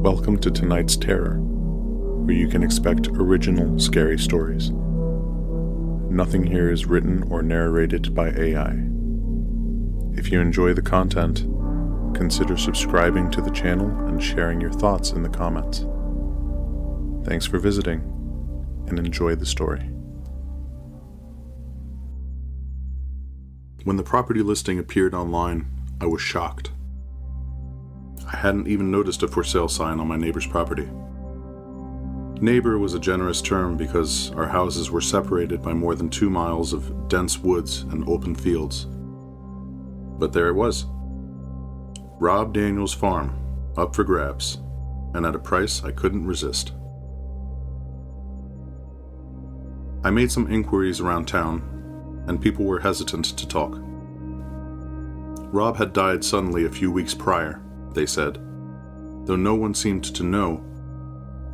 Welcome to tonight's Terror, where you can expect original scary stories. Nothing here is written or narrated by AI. If you enjoy the content, consider subscribing to the channel and sharing your thoughts in the comments. Thanks for visiting, and enjoy the story. When the property listing appeared online, I was shocked. I hadn't even noticed a for sale sign on my neighbor's property. Neighbor was a generous term because our houses were separated by more than 2 miles of dense woods and open fields. But there it was. Rob Daniels' farm, up for grabs, and at a price I couldn't resist. I made some inquiries around town, and people were hesitant to talk. Rob had died suddenly a few weeks prior, they said, though no one seemed to know,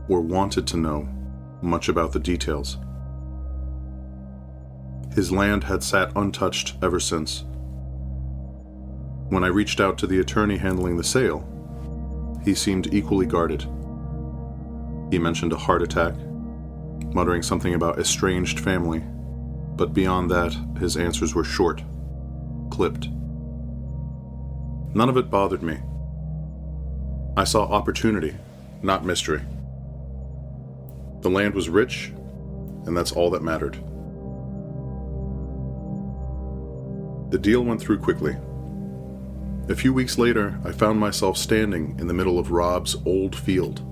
or wanted to know, much about the details. His land had sat untouched ever since. When I reached out to the attorney handling the sale, he seemed equally guarded. He mentioned a heart attack, muttering something about estranged family, but beyond that, his answers were short, clipped. None of it bothered me. I saw opportunity, not mystery. The land was rich, and that's all that mattered. The deal went through quickly. A few weeks later, I found myself standing in the middle of Rob's old field.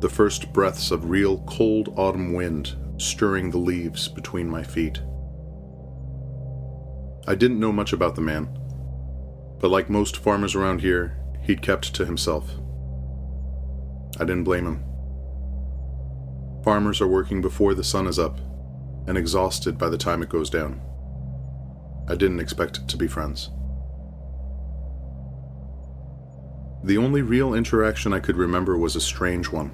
The first breaths of real cold autumn wind stirring the leaves between my feet. I didn't know much about the man, but like most farmers around here, he'd kept to himself. I didn't blame him. Farmers are working before the sun is up, and exhausted by the time it goes down. I didn't expect to be friends. The only real interaction I could remember was a strange one.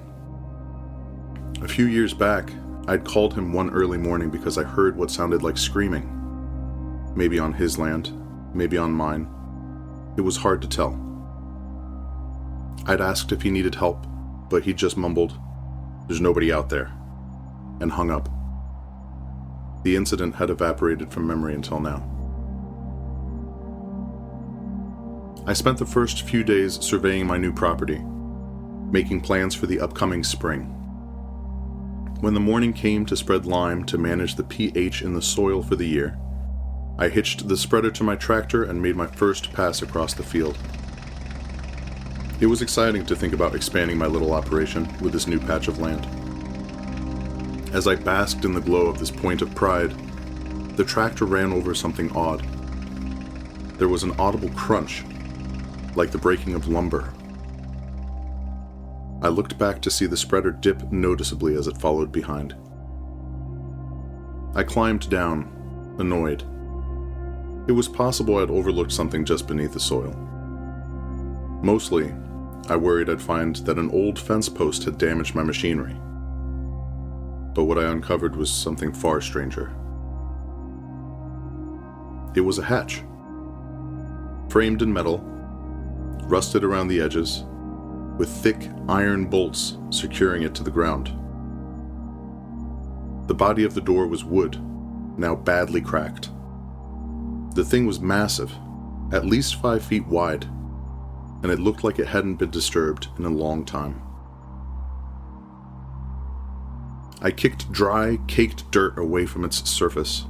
A few years back, I'd called him one early morning because I heard what sounded like screaming. Maybe on his land, maybe on mine. It was hard to tell. I'd asked if he needed help, but he just mumbled, "There's nobody out there," and hung up. The incident had evaporated from memory until now. I spent the first few days surveying my new property, making plans for the upcoming spring. When the morning came to spread lime to manage the pH in the soil for the year, I hitched the spreader to my tractor and made my first pass across the field. It was exciting to think about expanding my little operation with this new patch of land. As I basked in the glow of this point of pride, the tractor ran over something odd. There was an audible crunch, like the breaking of lumber. I looked back to see the spreader dip noticeably as it followed behind. I climbed down, annoyed. It was possible I'd overlooked something just beneath the soil. Mostly, I worried I'd find that an old fence post had damaged my machinery. But what I uncovered was something far stranger. It was a hatch. Framed in metal, rusted around the edges, with thick iron bolts securing it to the ground. The body of the door was wood, now badly cracked. The thing was massive, at least 5 feet wide, and it looked like it hadn't been disturbed in a long time. I kicked dry, caked dirt away from its surface,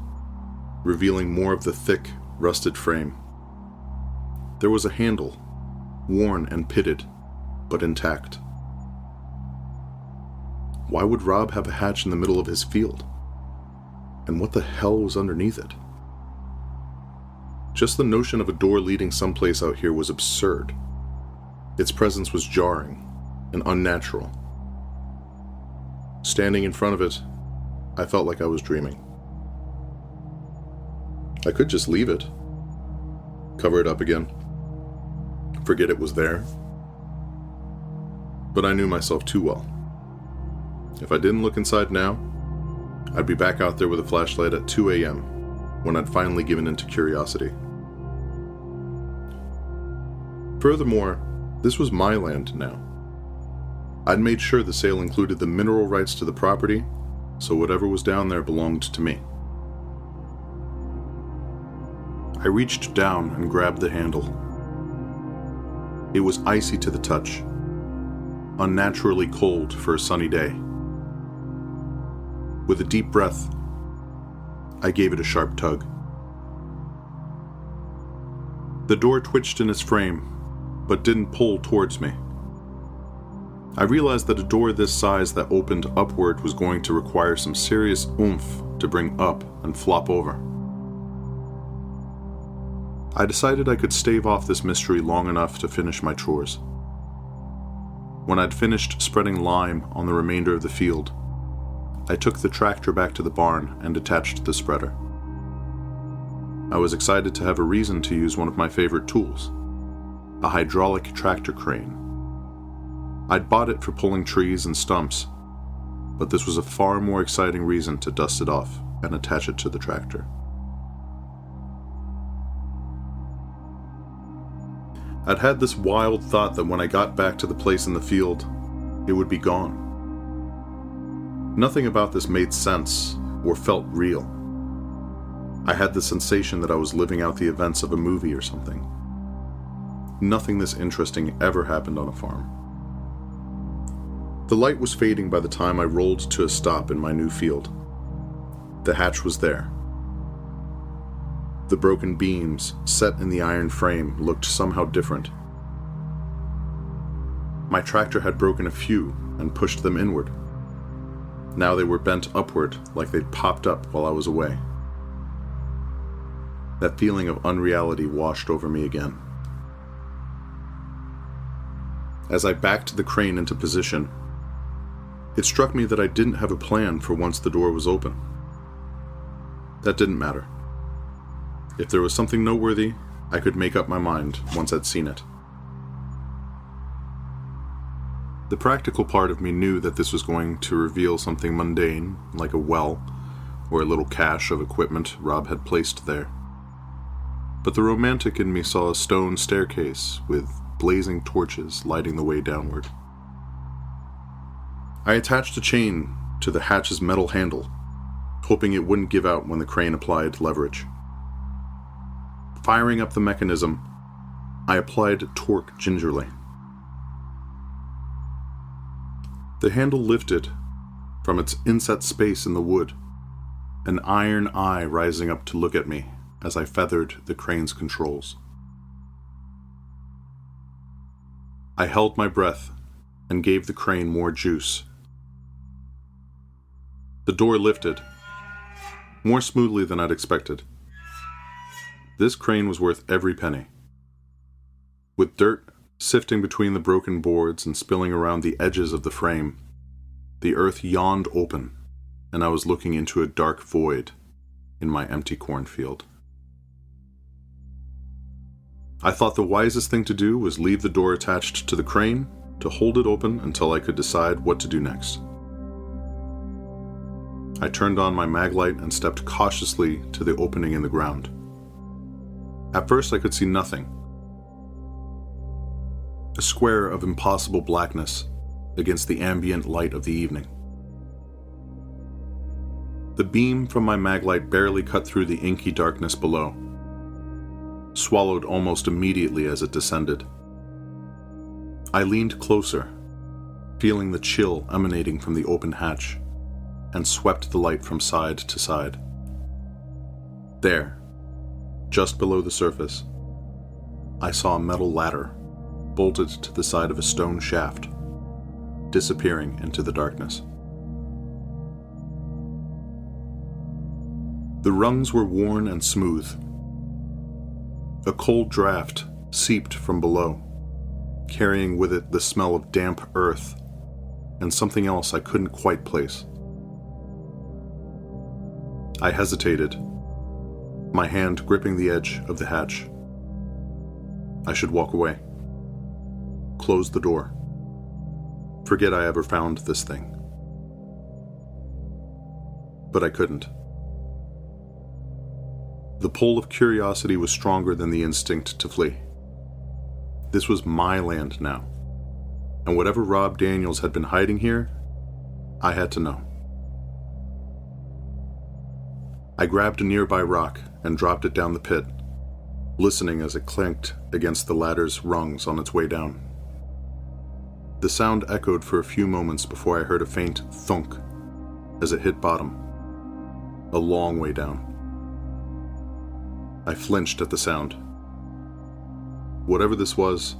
revealing more of the thick, rusted frame. There was a handle, worn and pitted, but intact. Why would Rob have a hatch in the middle of his field? And what the hell was underneath it? Just the notion of a door leading someplace out here was absurd. Its presence was jarring and unnatural. Standing in front of it, I felt like I was dreaming. I could just leave it, cover it up again, forget it was there. But I knew myself too well. If I didn't look inside now, I'd be back out there with a flashlight at 2 a.m. when I'd finally given in to curiosity. Furthermore, this was my land now, I'd made sure the sale included the mineral rights to the property, so whatever was down there belonged to me. I reached down and grabbed the handle. It was icy to the touch, unnaturally cold for a sunny day. With a deep breath, I gave it a sharp tug. The door twitched in its frame, but didn't pull towards me. I realized that a door this size that opened upward was going to require some serious oomph to bring up and flop over. I decided I could stave off this mystery long enough to finish my chores. When I'd finished spreading lime on the remainder of the field, I took the tractor back to the barn and detached the spreader. I was excited to have a reason to use one of my favorite tools, a hydraulic tractor crane. I'd bought it for pulling trees and stumps, but this was a far more exciting reason to dust it off and attach it to the tractor. I'd had this wild thought that when I got back to the place in the field, it would be gone. Nothing about this made sense or felt real. I had the sensation that I was living out the events of a movie or something. Nothing this interesting ever happened on a farm. The light was fading by the time I rolled to a stop in my new field. The hatch was there. The broken beams, set in the iron frame, looked somehow different. My tractor had broken a few and pushed them inward. Now they were bent upward, like they'd popped up while I was away. That feeling of unreality washed over me again. As I backed the crane into position, it struck me that I didn't have a plan for once the door was open. That didn't matter. If there was something noteworthy, I could make up my mind once I'd seen it. The practical part of me knew that this was going to reveal something mundane, like a well, or a little cache of equipment Rob had placed there. But the romantic in me saw a stone staircase with blazing torches lighting the way downward. I attached a chain to the hatch's metal handle, hoping it wouldn't give out when the crane applied leverage. Firing up the mechanism, I applied torque gingerly. The handle lifted from its inset space in the wood, an iron eye rising up to look at me as I feathered the crane's controls. I held my breath and gave the crane more juice. The door lifted, more smoothly than I'd expected. This crane was worth every penny. With dirt sifting between the broken boards and spilling around the edges of the frame, the earth yawned open, and I was looking into a dark void in my empty cornfield. I thought the wisest thing to do was leave the door attached to the crane to hold it open until I could decide what to do next. I turned on my mag light and stepped cautiously to the opening in the ground. At first I could see nothing. A square of impossible blackness against the ambient light of the evening. The beam from my mag light barely cut through the inky darkness below, swallowed almost immediately as it descended. I leaned closer, feeling the chill emanating from the open hatch, and swept the light from side to side. There, just below the surface, I saw a metal ladder bolted to the side of a stone shaft, disappearing into the darkness. The rungs were worn and smooth. A cold draft seeped from below, carrying with it the smell of damp earth and something else I couldn't quite place. I hesitated, my hand gripping the edge of the hatch. I should walk away. Close the door. Forget I ever found this thing. But I couldn't. The pull of curiosity was stronger than the instinct to flee. This was my land now. and whatever Rob Daniels had been hiding here, I had to know. I grabbed a nearby rock and dropped it down the pit, listening as it clanked against the ladder's rungs on its way down. The sound echoed for a few moments before I heard a faint thunk as it hit bottom, a long way down. I flinched at the sound. Whatever this was,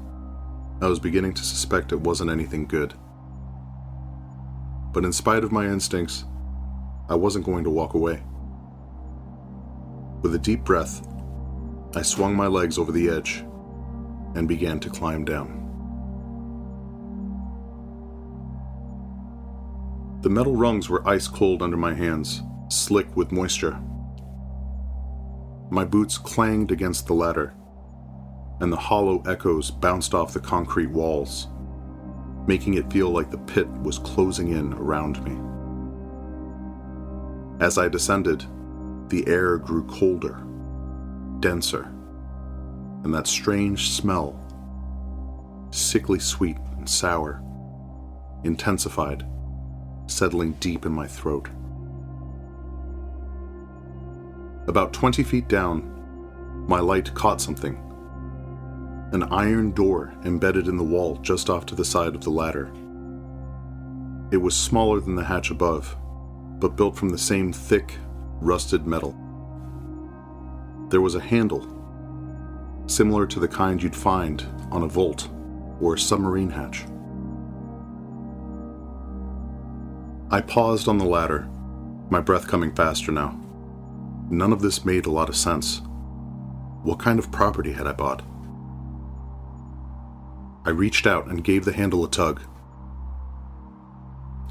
I was beginning to suspect it wasn't anything good. But in spite of my instincts, I wasn't going to walk away. With a deep breath, I swung my legs over the edge and began to climb down. The metal rungs were ice cold under my hands, slick with moisture. My boots clanged against the ladder, and the hollow echoes bounced off the concrete walls, making it feel like the pit was closing in around me. As I descended, the air grew colder, denser, and that strange smell, sickly sweet and sour, intensified, settling deep in my throat. About 20 feet down, my light caught something. An iron door embedded in the wall just off to the side of the ladder. It was smaller than the hatch above, but built from the same thick, rusted metal. There was a handle, similar to the kind you'd find on a vault or a submarine hatch. I paused on the ladder, my breath coming faster now. None of this made a lot of sense. What kind of property had I bought? I reached out and gave the handle a tug.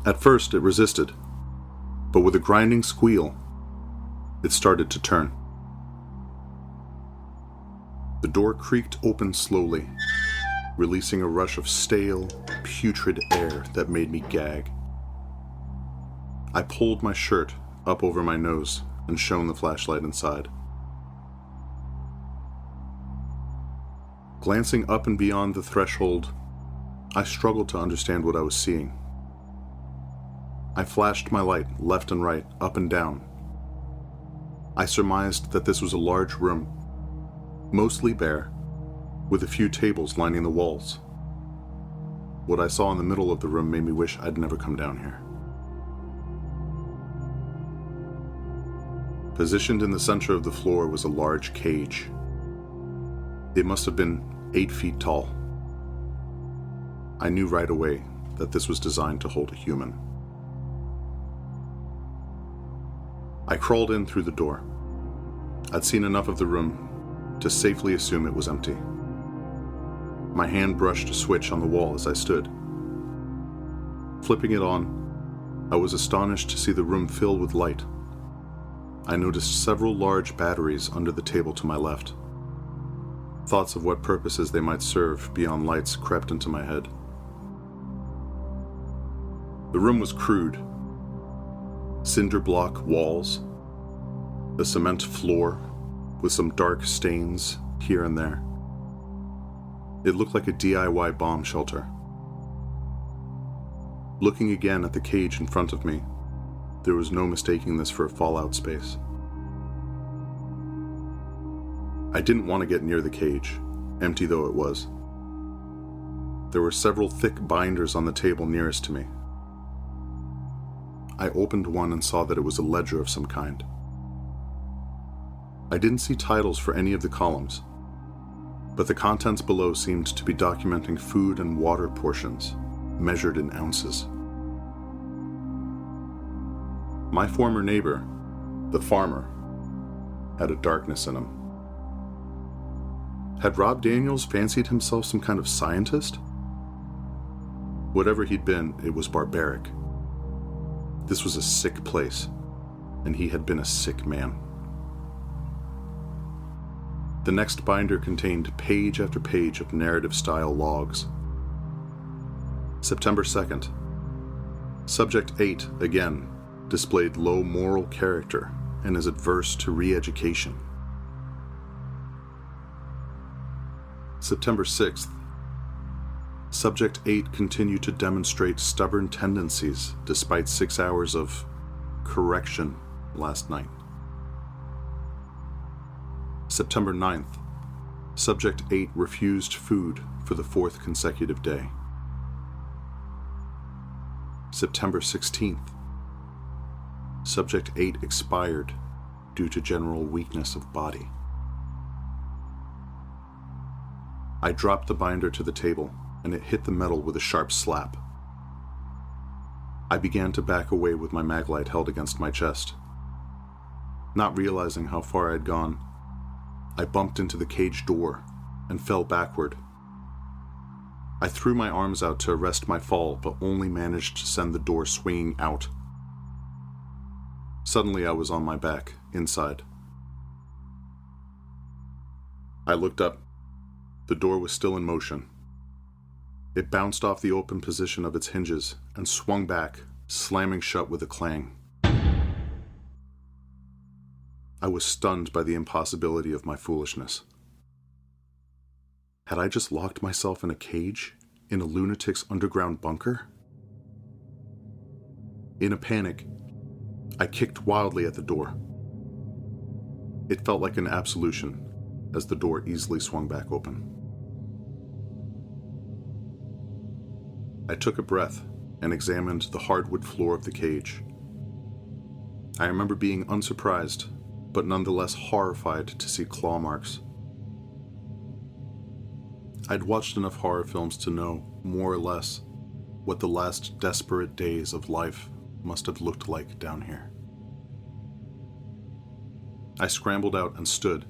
At first, it resisted, but with a grinding squeal, it started to turn. The door creaked open slowly, releasing a rush of stale, putrid air that made me gag. I pulled my shirt up over my nose and shone the flashlight inside. Glancing up and beyond the threshold, I struggled to understand what I was seeing. I flashed my light left and right, up and down. I surmised that this was a large room, mostly bare, with a few tables lining the walls. What I saw in the middle of the room made me wish I'd never come down here. Positioned in the center of the floor was a large cage. It must have been 8 feet tall. I knew right away that this was designed to hold a human. I crawled in through the door. I'd seen enough of the room to safely assume it was empty. My hand brushed a switch on the wall as I stood. Flipping it on, I was astonished to see the room fill with light. I noticed several large batteries under the table to my left. Thoughts of what purposes they might serve beyond lights crept into my head. The room was crude. Cinder block walls, a cement floor with some dark stains here and there. It looked like a DIY bomb shelter. Looking again at the cage in front of me, there was no mistaking this for a fallout space. I didn't want to get near the cage, empty though it was. There were several thick binders on the table nearest to me. I opened one and saw that it was a ledger of some kind. I didn't see titles for any of the columns, but the contents below seemed to be documenting food and water portions, measured in ounces. My former neighbor, the farmer, had a darkness in him. Had Rob Daniels fancied himself some kind of scientist? Whatever he'd been, it was barbaric. This was a sick place, and he had been a sick man. The next binder contained page after page of narrative-style logs. September 2nd. Subject 8, again, displayed low moral character and is adverse to re-education. September 6th. Subject 8 continued to demonstrate stubborn tendencies despite 6 hours of correction last night. September 9th, Subject 8 refused food for the 4th consecutive day. September 16th, Subject 8 expired due to general weakness of body. I dropped the binder to the table, and it hit the metal with a sharp slap. I began to back away with my maglite held against my chest. Not realizing how far I had gone, I bumped into the cage door and fell backward. I threw my arms out to arrest my fall, but only managed to send the door swinging out. Suddenly I was on my back, inside. I looked up. The door was still in motion. It bounced off the open position of its hinges and swung back, slamming shut with a clang. I was stunned by the impossibility of my foolishness. Had I just locked myself in a cage, in a lunatic's underground bunker? In a panic, I kicked wildly at the door. It felt like an absolution as the door easily swung back open. I took a breath and examined the hardwood floor of the cage. I remember being unsurprised, but nonetheless horrified to see claw marks. I'd watched enough horror films to know, more or less, what the last desperate days of life must have looked like down here. I scrambled out and stood,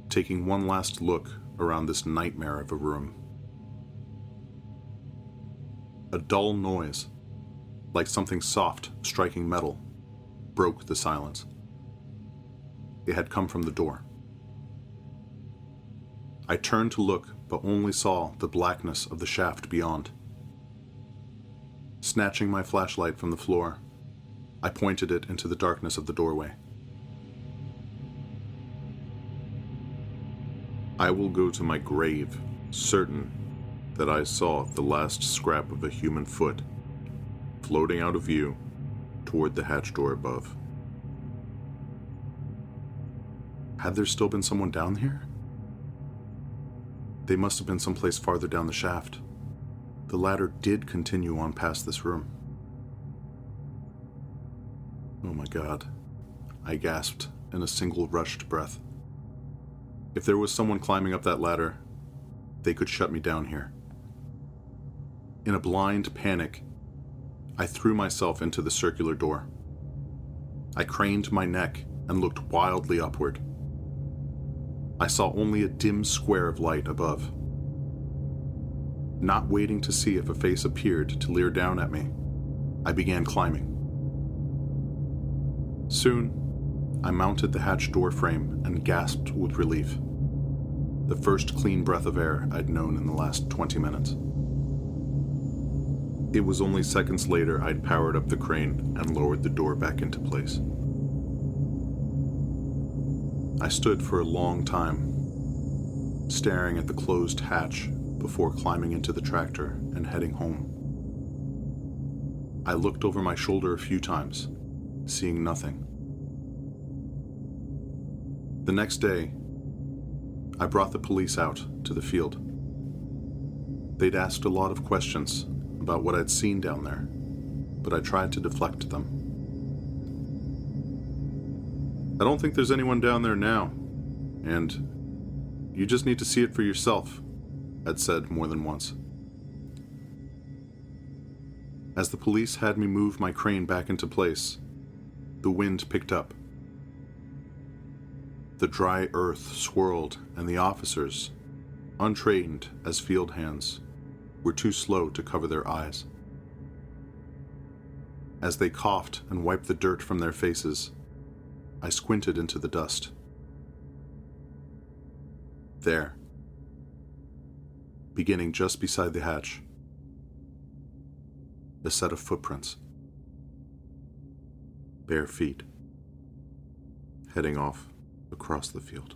taking one last look around this nightmare of a room. A dull noise, like something soft striking metal, broke the silence. It had come from the door. I turned to look, but only saw the blackness of the shaft beyond. Snatching my flashlight from the floor, I pointed it into the darkness of the doorway. I will go to my grave, certain that I saw the last scrap of a human foot floating out of view toward the hatch door above. Had there still been someone down here? They must have been someplace farther down the shaft. The ladder did continue on past this room. Oh my God, I gasped in a single rushed breath. If there was someone climbing up that ladder, they could shut me down here. In a blind panic, I threw myself into the circular door. I craned my neck and looked wildly upward. I saw only a dim square of light above. Not waiting to see if a face appeared to leer down at me, I began climbing. Soon, I mounted the hatch door frame and gasped with relief. The first clean breath of air I'd known in the last 20 minutes. It was only seconds later I'd powered up the crane and lowered the door back into place. I stood for a long time, staring at the closed hatch before climbing into the tractor and heading home. I looked over my shoulder a few times, seeing nothing. The next day, I brought the police out to the field. They'd asked a lot of questions about what I'd seen down there, but I tried to deflect them. I don't think there's anyone down there now, and you just need to see it for yourself, I'd said more than once. As the police had me move my crane back into place, the wind picked up. The dry earth swirled, and the officers, untrained as field hands, were too slow to cover their eyes. As they coughed and wiped the dirt from their faces, I squinted into the dust. There, beginning just beside the hatch, a set of footprints. Bare feet, heading off across the field.